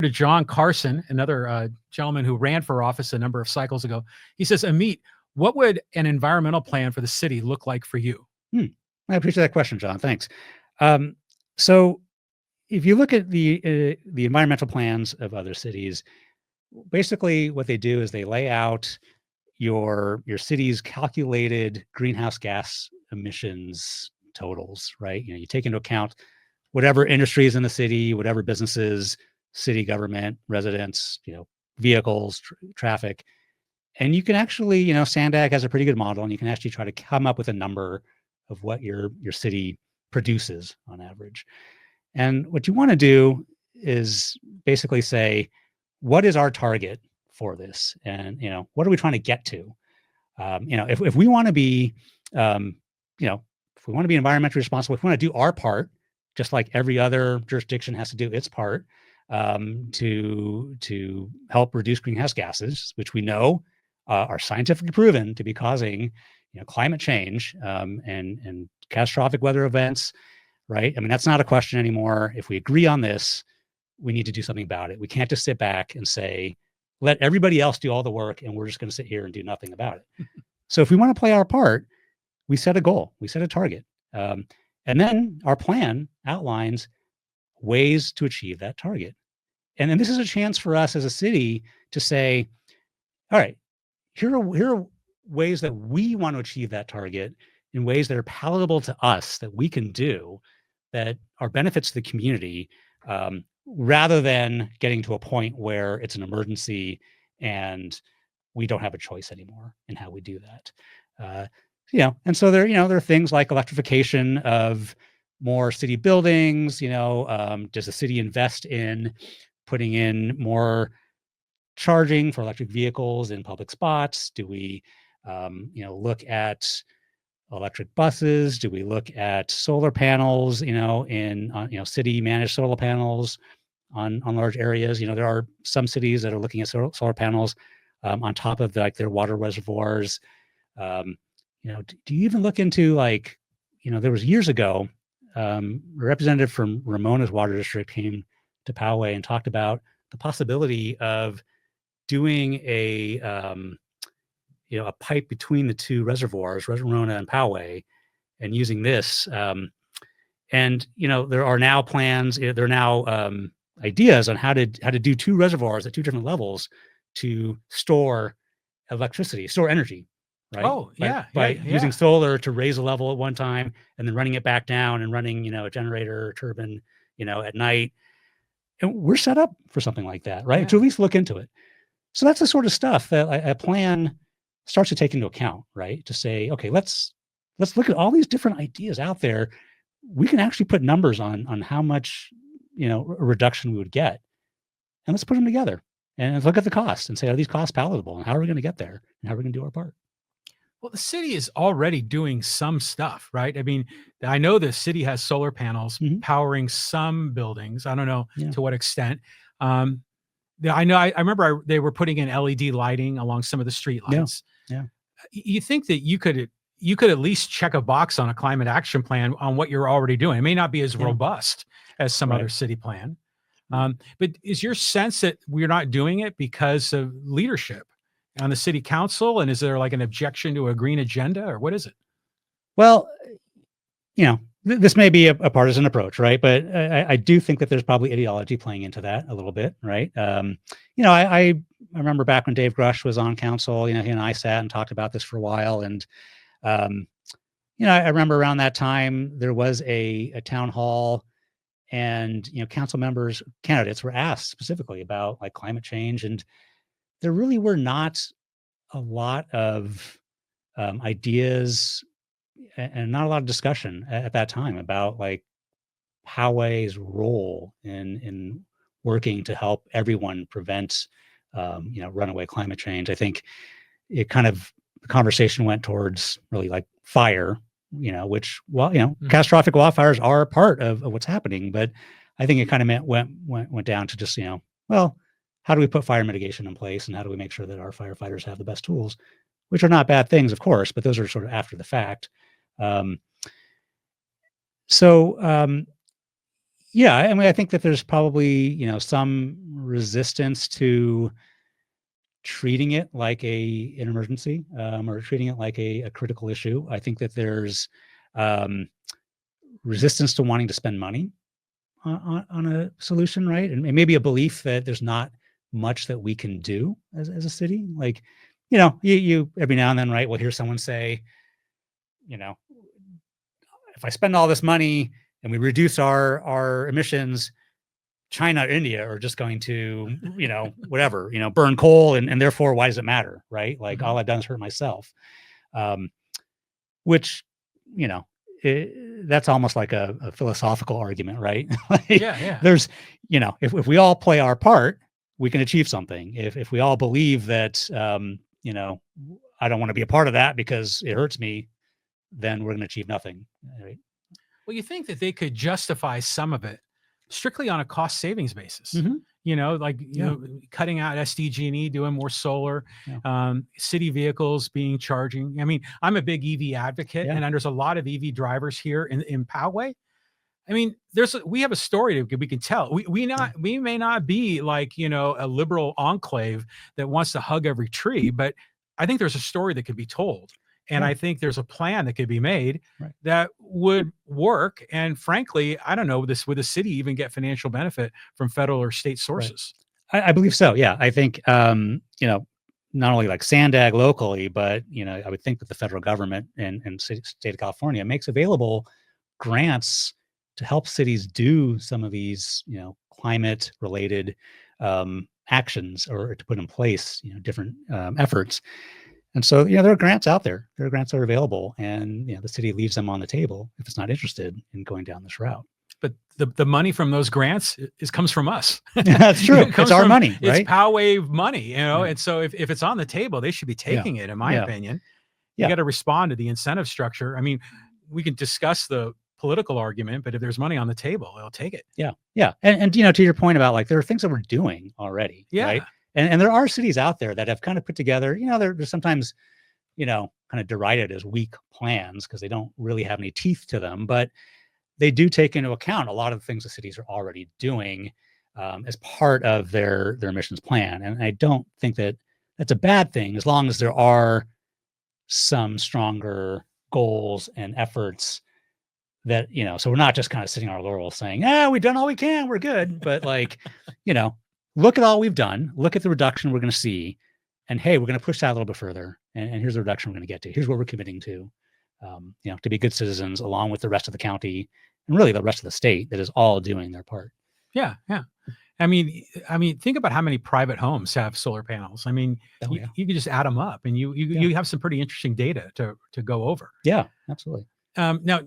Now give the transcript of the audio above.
to John Carson, another gentleman who ran for office a number of cycles ago. He says, Amit, what would an environmental plan for the city look like for you? I appreciate that question, John. Thanks. So if you look at the environmental plans of other cities, basically what they do is they lay out your city's calculated greenhouse gas emissions totals, right? You take into account whatever industries in the city, whatever businesses, city government, residents, vehicles, traffic. And you can actually, Sandag has a pretty good model, and you can actually try to come up with a number of what your city produces on average. And what you want to do is basically say, what is our target for this? And, what are we trying to get to? If we want to be, if we want to be environmentally responsible, if we want to do our part, just like every other jurisdiction has to do its part, to help reduce greenhouse gases, which we know are scientifically proven to be causing, climate change and catastrophic weather events, right? I mean, that's not a question anymore. If we agree on this, we need to do something about it. We can't just sit back and say, let everybody else do all the work, and we're just going to sit here and do nothing about it. So if we want to play our part, we set a goal, we set a target. And then our plan outlines ways to achieve that target. And then this is a chance for us as a city to say, all right, here are ways that we want to achieve that target in ways that are palatable to us, that we can do, that are benefits to the community, rather than getting to a point where it's an emergency and we don't have a choice anymore in how we do that. And so there are things like electrification of more city buildings. Does the city invest in putting in more charging for electric vehicles in public spots? Do we, look at electric buses? Do we look at solar panels, in city managed solar panels on large areas? There are some cities that are looking at solar panels on top of their water reservoirs. Do you even look into there was years ago, a representative from Ramona's water district came to Poway and talked about the possibility of doing a pipe between the two reservoirs, Ramona and Poway, and using this. There are now plans. There are now ideas on how to do two reservoirs at two different levels to store electricity, store energy. Right. Oh, yeah. By using solar to raise a level at one time and then running it back down and running, a generator or turbine, at night. And we're set up for something like that, right? To at least look into it. So that's the sort of stuff that a plan starts to take into account, right? To say, okay, let's look at all these different ideas out there. We can actually put numbers on how much, a reduction we would get, and let's put them together and let's look at the costs and say, are these costs palatable, and how are we going to get there, and how are we going to do our part? Well, the city is already doing some stuff, right? I mean, I know the city has solar panels powering some buildings. I don't know to what extent. I remember they were putting in LED lighting along some of the street lights. Yeah. You think that you could at least check a box on a climate action plan on what you're already doing. It may not be as robust as some other city plan. But is your sense that we're not doing it because of leadership on the city council? And is there an objection to a green agenda, or what is it? Well, this may be a partisan approach, right? But I do think that there's probably ideology playing into that a little bit, right? I remember back when Dave Grush was on council, he and I sat and talked about this for a while. And, I remember around that time, there was a town hall, and, council members, candidates were asked specifically about climate change. And there really were not a lot of ideas and not a lot of discussion at that time about Poway's role in working to help everyone prevent, runaway climate change. I think the conversation went towards really fire, which, catastrophic wildfires are a part of what's happening. But I think it went down to just, how do we put fire mitigation in place, and how do we make sure that our firefighters have the best tools, which are not bad things, of course, but those are sort of after the fact. Yeah, I mean, I think that there's probably, some resistance to treating it like an emergency, or treating it like a critical issue. I think that there's um, resistance to wanting to spend money on a solution, right? And maybe a belief that there's not much that we can do as a city. Like, you every now and then, right, we'll hear someone say, you know, if I spend all this money and we reduce our emissions, China or India are just going to, whatever, burn coal, and therefore, why does it matter, right? Like, all I've done is hurt myself. Um, which, you know, that's almost like a philosophical argument, right? Like, Yeah. there's, if we all play our part, we can achieve something. If we all believe that, I don't want to be a part of that because it hurts me, then we're going to achieve nothing. Right? Well, you think that they could justify some of it strictly on a cost savings basis. Mm-hmm. Cutting out SDG&E, doing more solar, Yeah. city vehicles being charging. I mean, I'm a big EV advocate, Yeah. and there's a lot of EV drivers here in Poway. I mean, we have a story we can tell. We may not be like, a liberal enclave that wants to hug every tree, but I think there's a story that could be told. And Yeah. I think there's a plan that could be made Right. that would work. And frankly, I don't know, would the city even get financial benefit from federal or state sources? Right. I believe so. Yeah. I think, not only like Sandag locally, but, I would think that the federal government and state of California makes available grants to help cities do some of these, climate related actions, or to put in place, different efforts. And so, there are grants out there. There are grants that are available, and the city leaves them on the table if it's not interested in going down this route. But the money from those grants comes from us. That's true. It's our money, right? It's Poway money, Right. And so if it's on the table, they should be taking it, in my opinion. You got to respond to the incentive structure. I mean, we can discuss the political argument, but if there's money on the table, they'll take it. Yeah. And to your point about, like, there are things that we're doing already, right? And there are cities out there that have kind of put together, they're sometimes, kind of derided as weak plans because they don't really have any teeth to them, but they do take into account a lot of the things the cities are already doing as part of their emissions plan. And I don't think that that's a bad thing, as long as there are some stronger goals and efforts that, so we're not just kind of sitting on our laurels saying, we've done all we can, we're good. But like, look at all we've done, look at the reduction we're going to see, and hey, we're going to push that a little bit further. And here's the reduction we're going to get to. Here's what we're committing to, to be good citizens along with the rest of the county and really the rest of the state that is all doing their part. Yeah. I mean, think about how many private homes have solar panels. I mean, you can just add them up, and you have some pretty interesting data to go over. Yeah, absolutely. Now,